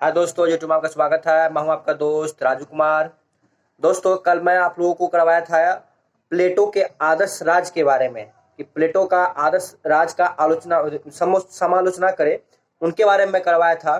हाँ दोस्तों, यूट्यूब में आपका स्वागत है। मैं हूं आपका दोस्त राजू कुमार। दोस्तों, कल मैं आप लोगों को करवाया था प्लेटो के आदर्श राज के बारे में कि प्लेटो का आदर्श राज का आलोचना समालोचना करें, उनके बारे में करवाया था।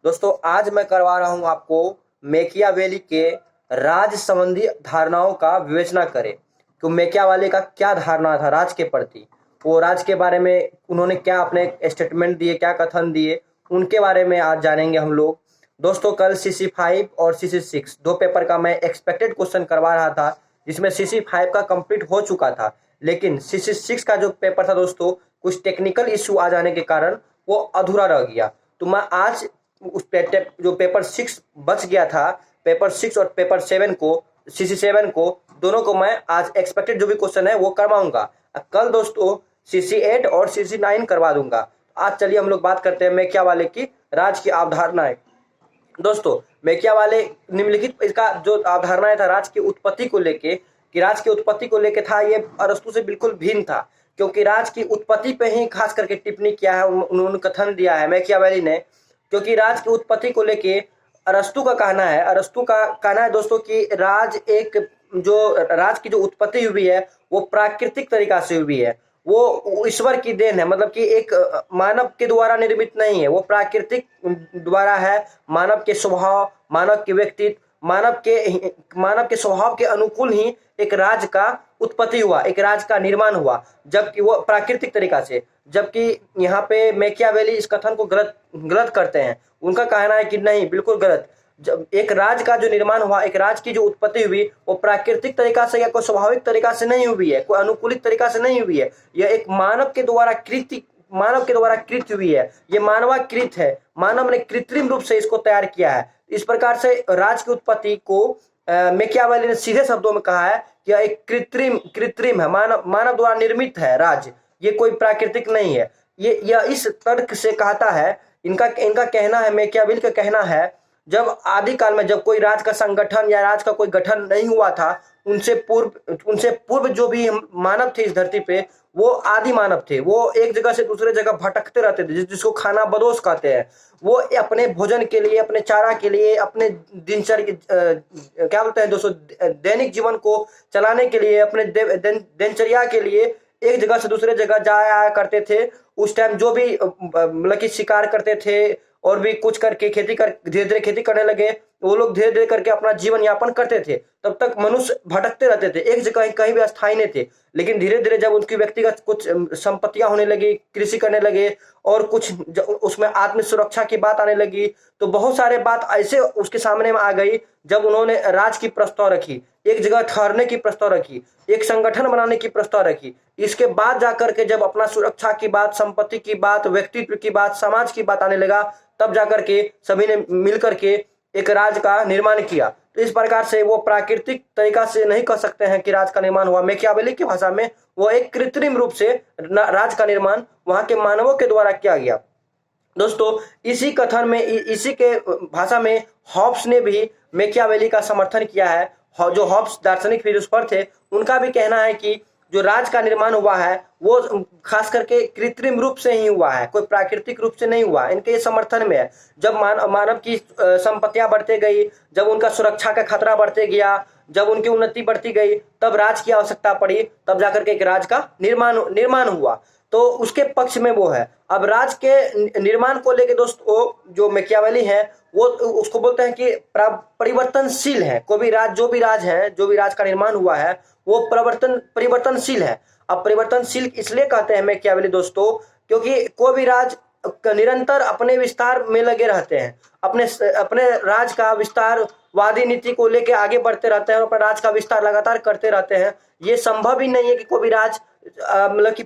दोस्तों, आज मैं करवा रहा हूं आपको मैकियावेली के राज संबंधी धारणाओं का विवेचना करें कि मैकियावेली का क्या धारणा था राज के प्रति। वो राज के बारे में उन्होंने क्या अपने स्टेटमेंट दिए, क्या कथन दिए, उनके बारे में आज जानेंगे हम लोग। दोस्तों, कल CC5 और CC6 दो पेपर का मैं एक्सपेक्टेड क्वेश्चन करवा रहा था, जिसमें CC5 का कंप्लीट हो चुका था, लेकिन CC6 का जो पेपर था दोस्तों, कुछ टेक्निकल इश्यू आ जाने के कारण वो अधूरा रह गया। तो मैं आज उस जो पेपर 6 बच गया था, पेपर 6 और पेपर 7 को, CC7 को, दोनों को मैं आज एक्सपेक्टेड जो भी क्वेश्चन है वो करवाऊंगा। कल दोस्तों CC8 और CC9 करवा दूंगा। आज चलिए हम लोग बात करते हैं मैकियावेली की राज की अवधारणाएं। दोस्तों, मैकियावेली निम्नलिखित इसका जो अवधारणाएं था राज की उत्पत्ति को लेके, कि राज की उत्पत्ति को लेके था, ये अरस्तु से बिल्कुल भिन्न था, क्योंकि राज की उत्पत्ति पे ही खास करके टिप्पणी किया है, उन्होंने कथन दिया है मैकियावेली ने। क्योंकि राज की उत्पत्ति को लेके अरस्तु का कहना है दोस्तों कि राज की जो उत्पत्ति हुई है वो प्राकृतिक तरीका से हुई है, वो ईश्वर की देन है। मतलब कि एक मानव के द्वारा निर्मित नहीं है, वो प्राकृतिक द्वारा है। मानव के स्वभाव, मानव के व्यक्तित्व, मानव के स्वभाव के अनुकूल ही एक राज का उत्पत्ति हुआ, एक राज का निर्माण हुआ, जबकि वो प्राकृतिक तरीका से। जबकि यहाँ पे मैकियावेली इस कथन को गलत करते हैं। उनका कहना है कि नहीं, बिल्कुल गलत। जब एक राज का जो निर्माण हुआ, एक राज की जो उत्पत्ति हुई, वो प्राकृतिक तरीका से या कोई स्वाभाविक तरीका से नहीं हुई है, कोई अनुकूलित तरीका से नहीं हुई है। यह एक मानव के द्वारा कृत हुई है। ये मानवाकृत है, मानव ने कृत्रिम रूप से इसको तैयार किया है। इस प्रकार से राज की उत्पत्ति को मैकियावेली ने सीधे शब्दों में कहा है कि यह एक कृत्रिम है, मानव द्वारा निर्मित है राज, ये कोई प्राकृतिक नहीं है। यह इस तर्क से कहता है, इनका कहना है, मैकियावेली का कहना है, जब आदि काल में जब कोई राज का संगठन या राज का कोई गठन नहीं हुआ था, उनसे पूर्व जो भी मानव थे इस धरती पे, वो आदि मानव थे। वो एक जगह से दूसरे जगह भटकते रहते थे, जिसको खाना बदोश कहते हैं। वो अपने भोजन के लिए, अपने चारा के लिए, अपने क्या बोलते हैं दोस्तों, दैनिक जीवन को चलाने के लिए, अपने दिनचर्या के लिए एक जगह से दूसरे जगह जाया आया करते थे। उस टाइम जो भी मतलब कि शिकार करते थे और भी कुछ करके धीरे धीरे खेती करने लगे, वो लोग धीरे धीरे करके अपना जीवन यापन करते थे। तब तक मनुष्य भटकते रहते थे, एक जगह कहीं भी अस्थायी नहीं थे। लेकिन धीरे धीरे जब उनकी व्यक्तिगत कुछ संपत्तियां होने लगी, कृषि करने लगे, और कुछ उसमें आत्म सुरक्षा की बात आने लगी, तो बहुत सारे बात ऐसे उसके सामने में आ गई, जब उन्होंने राज की प्रस्ताव रखी, एक जगह ठहरने की प्रस्ताव रखी, एक संगठन बनाने की प्रस्ताव रखी। इसके बाद जाकर के जब अपना सुरक्षा की बात, संपत्ति की बात, व्यक्तित्व की बात, समाज की बात आने लगा, तब जाकर के सभी ने मिलकर के एक राज का निर्माण किया। तो इस प्रकार से वो प्राकृतिक तरीका से नहीं कह सकते हैं कि राज का निर्माण हुआ। मैकियावेली की भाषा में वो एक कृत्रिम रूप से राज का निर्माण वहां के मानवों के द्वारा किया गया। दोस्तों, इसी कथन में, इसी के भाषा में हॉब्स ने भी मैकियावेली का समर्थन किया है। जो हॉब्स दार्शनिक फिलोसोफर थे, उनका भी कहना है कि जो राज का निर्माण हुआ है वो खास करके कृत्रिम रूप से ही हुआ है, कोई प्राकृतिक रूप से नहीं हुआ। इनके समर्थन में है, जब मानव की संपत्तियां बढ़ते गई, जब उनका सुरक्षा का खतरा बढ़ते गया, जब उनकी उन्नति बढ़ती गई, तब राज की आवश्यकता पड़ी, तब जाकर के एक राज का निर्माण हुआ। तो उसके पक्ष में वो है। अब राज के निर्माण को लेके दोस्तों, जो मैकियावेली है वो उसको बोलते हैं कि परिवर्तनशील है। जो भी राज का निर्माण हुआ है वो परिवर्तनशील है। अब परिवर्तनशील इसलिए कहते हैं मैकियावेली दोस्तों, क्योंकि कोई भी राज निरंतर अपने विस्तार में लगे रहते हैं, अपने राज का विस्तार वादी नीति को लेके आगे बढ़ते रहते हैं और अपना राज का विस्तार लगातार करते रहते हैं। ये संभव ही नहीं है कि कोई भी राज मतलब कि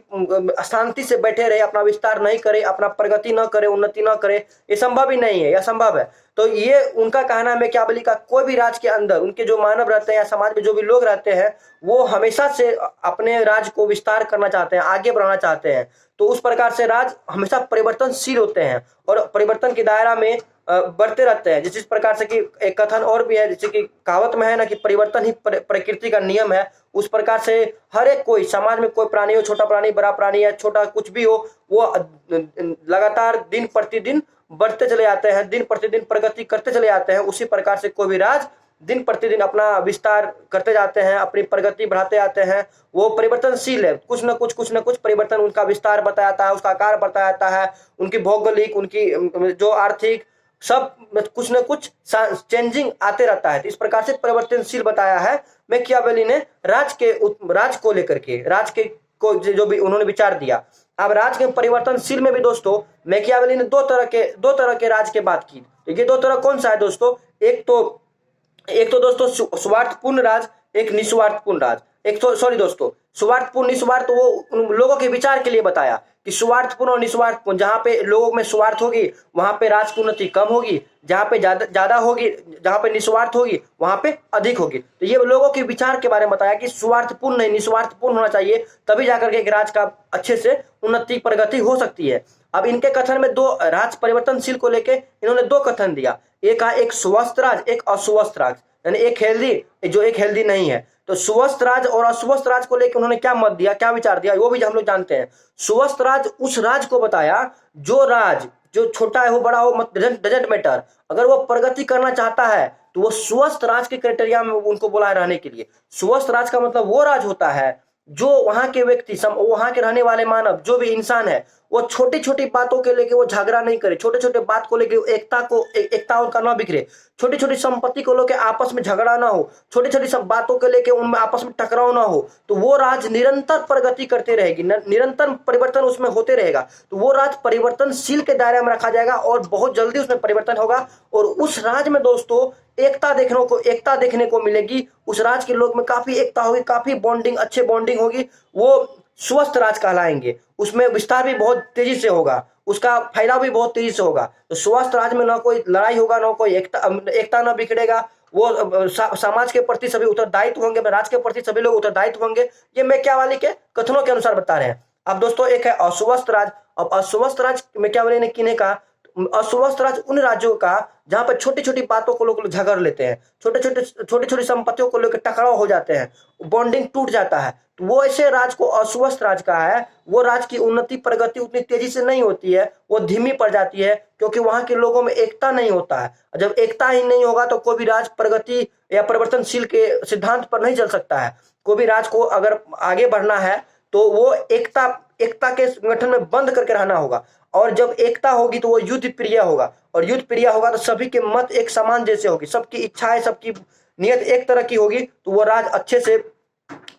शांति से बैठे रहे, अपना विस्तार नहीं करे, अपना प्रगति न करे, उन्नति न करे। ये संभव ही नहीं है, यह संभव है। तो ये उनका कहना है मैकियावेली का, कोई भी राज के अंदर उनके जो मानव रहते हैं या समाज में जो भी लोग रहते हैं, वो हमेशा से अपने राज को विस्तार करना चाहते हैं, आगे बढ़ाना चाहते हैं। तो उस प्रकार से राज हमेशा परिवर्तनशील होते हैं और परिवर्तन के दायरा में बढ़ते रहते हैं। जिस प्रकार से कि एक कथन और भी है, जैसे कि कहावत में है ना कि परिवर्तन ही प्रकृति का नियम है। उस प्रकार से हर एक कोई समाज में, कोई प्राणी हो, छोटा प्राणी, बड़ा प्राणी या छोटा कुछ भी हो, वो लगातार दिन प्रतिदिन बढ़ते चले जाते हैं, दिन प्रतिदिन प्रगति करते चले जाते हैं, उसी प्रकार से कोई भी राज दिन प्रतिदिन अपना विस्तार करते जाते हैं, अपनी प्रगति बढ़ाते जाते हैं। वो परिवर्तनशील है, कुछ न कुछ परिवर्तन, उनका विस्तार बताया जाता है, उसका आकार बताया जाता है, उनकी भौगोलिक, उनकी जो आर्थिक, सब कुछ न कुछ चेंजिंग आते रहता है। तो इस प्रकार से परिवर्तनशील बताया है मैकियावेली ने राज को लेकर के, राज के को जो भी उन्होंने विचार दिया। अब राज के परिवर्तनशील में भी दोस्तों मैकियावेली ने दो तरह के राज की बात की। तो ये दो तरह कौन सा है दोस्तों? एक तो दोस्तों स्वार्थपूर्ण राज, एक निस्वार्थपूर्ण राज। एक तो सॉरी दोस्तों, स्वार्थपूर्ण निस्वार्थ वो उन लोगों के विचार के लिए बताया कि स्वार्थपूर्ण और निस्वार्थपूर्ण, जहां पे लोगों में स्वार्थ होगी वहां पे राज की उन्नति कम होगी, जहां पे ज्यादा होगी, जहां पे निस्वार्थ होगी वहां पे अधिक होगी। तो ये लोगों के विचार के बारे में बताया कि स्वार्थपूर्ण नहीं निस्वार्थपूर्ण होना चाहिए, तभी जाकर के राज का अच्छे से उन्नति प्रगति हो सकती है। अब इनके कथन में दो राज परिवर्तनशील को लेके इन्होंने दो कथन दिया, एक स्वस्थ राज, एक अस्वस्थ राज, यानी एक हेल्दी नहीं है। तो स्वस्थ राज और अस्वस्थ राज को लेकर उन्होंने क्या मत दिया, क्या विचार दिया, वो भी हम लोग जानते हैं। स्वस्थ राज उस राज को बताया जो छोटा है हो बड़ा हो डजंट मैटर, अगर वो प्रगति करना चाहता है तो वो स्वस्थ राज के क्राइटेरिया में उनको बोला है रहने के लिए। स्वस्थ राज का मतलब वो राज होता है जो वहां के व्यक्ति, वहां के रहने वाले मानव, जो भी इंसान है, वो छोटी छोटी बातों के लेके वो झगड़ा नहीं करे, छोटे छोटे बात को लेके एकता उनका ना बिखरे, छोटी छोटी संपत्ति को लेके आपस में झगड़ा ना हो, छोटी छोटी सब बातों के लेके उनमें आपस में टकराव ना हो, तो वो राज निरंतर प्रगति करते रहेगी, निरंतर परिवर्तन उसमें होते रहेगा। तो वो राज परिवर्तनशील के दायरे में रखा जाएगा और बहुत जल्दी उसमें परिवर्तन होगा। और उस राज में दोस्तों एकता देखने को मिलेगी। उस राज के लोग में काफी एकता होगी, काफी बॉन्डिंग, अच्छे बॉन्डिंग होगी, वो स्वस्थ राज कहलाएंगे। उसमें विस्तार भी बहुत तेजी से होगा, उसका फैलाव भी बहुत तेजी से होगा। तो स्वस्थ राज में ना कोई लड़ाई होगा, ना कोई एकता ना बिखरेगा, वो समाज के प्रति सभी उत्तरदायित्व होंगे, राज के प्रति सभी लोग उत्तरदायित्व होंगे। ये मैकियावेली के कथनों के अनुसार बता रहे हैं। अब दोस्तों एक है अस्वस्थ राज। अब अस्वस्थ राज मैकियावेली ने किने कहा? अस्वस्थ राज उन राज्यों का जहां पर छोटी छोटी बातों को लोग झगड़ लेते हैं, छोटी छोटी संपत्तियों को लेकर टकराव हो जाते हैं, बॉन्डिंग टूट जाता है, तो वो ऐसे राज को अस्वस्थ राज कहा है। वो राज की उन्नति प्रगति उतनी तेजी से नहीं होती है, वो धीमी पड़ जाती है, क्योंकि वहां के लोगों में एकता नहीं होता है। जब एकता ही नहीं होगा तो कोई भी राज प्रगति या परिवर्तनशील के सिद्धांत पर नहीं चल सकता है। कोई भी राज को अगर आगे बढ़ना है तो वो एकता के संगठन में बंद करके रहना होगा, और जब एकता होगी तो वो युद्ध प्रिय होगा, और युद्ध प्रिय होगा तो सभी के मत एक समान जैसे होगी, सबकी इच्छाएं, सबकी नियत एक तरह की होगी, तो वो राज अच्छे से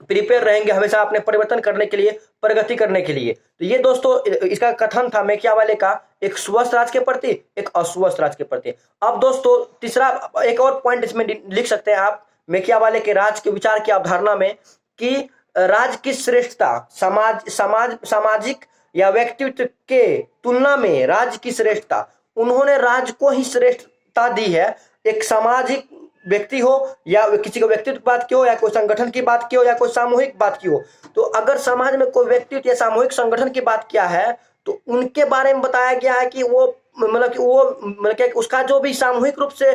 प्रिपेयर रहेंगे हमेशा अपने परिवर्तन करने के लिए, प्रगति करने के लिए। तो ये दोस्तों इसका कथन था मैकियावेली का, एक स्वस्थ राज के प्रति, एक अस्वस्थ राज के प्रति। अब दोस्तों तीसरा एक और पॉइंट इसमें लिख सकते हैं आप मैकियावेली के राज के विचार की अवधारणा में, कि राज की श्रेष्ठता सामाजिक या व्यक्तित्व के तुलना में राज की श्रेष्ठता, उन्होंने राज को ही श्रेष्ठता दी है। एक सामाजिक व्यक्ति हो या किसी को व्यक्तित्व की बात की हो, या कोई संगठन की बात की हो, या कोई सामूहिक बात की हो, तो अगर समाज में कोई व्यक्तित्व या सामूहिक संगठन की बात किया है तो उनके बारे में बताया गया है कि वो उसका जो भी सामूहिक रूप से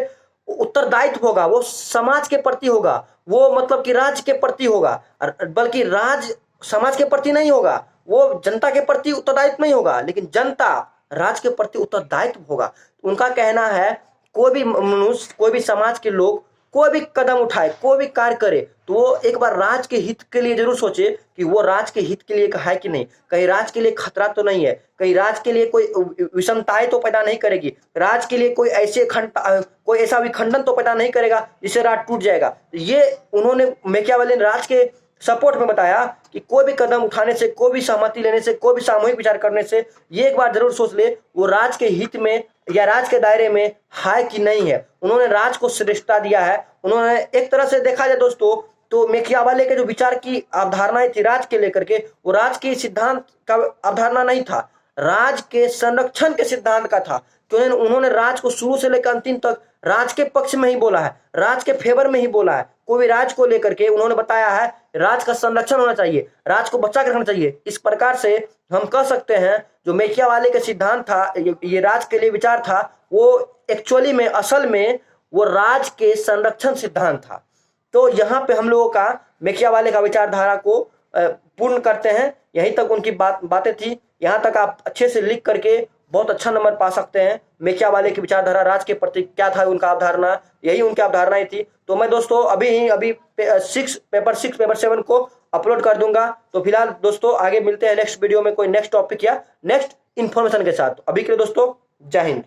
उत्तरदायित्व होगा वो समाज के प्रति होगा, वो मतलब कि राज्य के प्रति होगा, बल्कि राज समाज के प्रति नहीं होगा, वो जनता के प्रति उत्तरदायित्व नहीं होगा, लेकिन जनता राज के प्रति उत्तरदायित्व होगा। उनका कहना है कोई भी मनुष्य, कोई भी समाज के लोग कोई भी कदम उठाए, कोई भी कार्य करे, तो वो एक बार राज के हित के लिए जरूर सोचे कि वो राज के हित के लिए है कि नहीं, कहीं राज के लिए खतरा तो नहीं है, कहीं राज के लिए कोई विषमताएं तो पैदा नहीं करेगी, राज के लिए कोई ऐसा विखंडन तो पैदा नहीं करेगा जिससे राज टूट जाएगा। ये उन्होंने मैकियावेली ने राज के सपोर्ट में बताया कि कोई भी कदम उठाने से, कोई भी सहमति लेने से, कोई भी सामूहिक विचार करने से ये एक बार जरूर सोच ले वो राज के हित में या राज के दायरे में है कि नहीं है। उन्होंने राज को श्रेष्ठता दिया है। उन्होंने एक तरह से देखा जाए दोस्तों तो मैकियावेली के जो विचार की अवधारणाएं थी राज के लेकर के, वो राज के सिद्धांत का अवधारणा नहीं था, राज के संरक्षण के सिद्धांत का था। क्योंकि उन्होंने राज को शुरू से लेकर अंतिम तक राज के पक्ष में ही बोला है, राज के फेवर में ही बोला है। कोई भी राज को लेकर के उन्होंने बताया है राज का संरक्षण होना चाहिए, राज को बचा कर रखना चाहिए। इस प्रकार से हम कह सकते हैं जो मैकियावेली का सिद्धांत था, ये राज के लिए विचार था, वो एक्चुअली में असल में वो राज के संरक्षण सिद्धांत था। तो यहाँ पे हम लोगों का मैकियावेली का विचारधारा को पूर्ण करते हैं। यहीं तक उनकी बातें थी। यहाँ तक आप अच्छे से लिख करके बहुत अच्छा नंबर पा सकते हैं। मैकियावेली की विचारधारा, राज के प्रति क्या था उनका अवधारणा, यही उनकी अवधारणाएं थी। तो मैं दोस्तों अभी पेपर 6 पेपर 7 को अपलोड कर दूंगा। तो फिलहाल दोस्तों आगे मिलते हैं नेक्स्ट वीडियो में कोई नेक्स्ट टॉपिक या नेक्स्ट इन्फॉर्मेशन के साथ। अभी के लिए दोस्तों जय हिंद।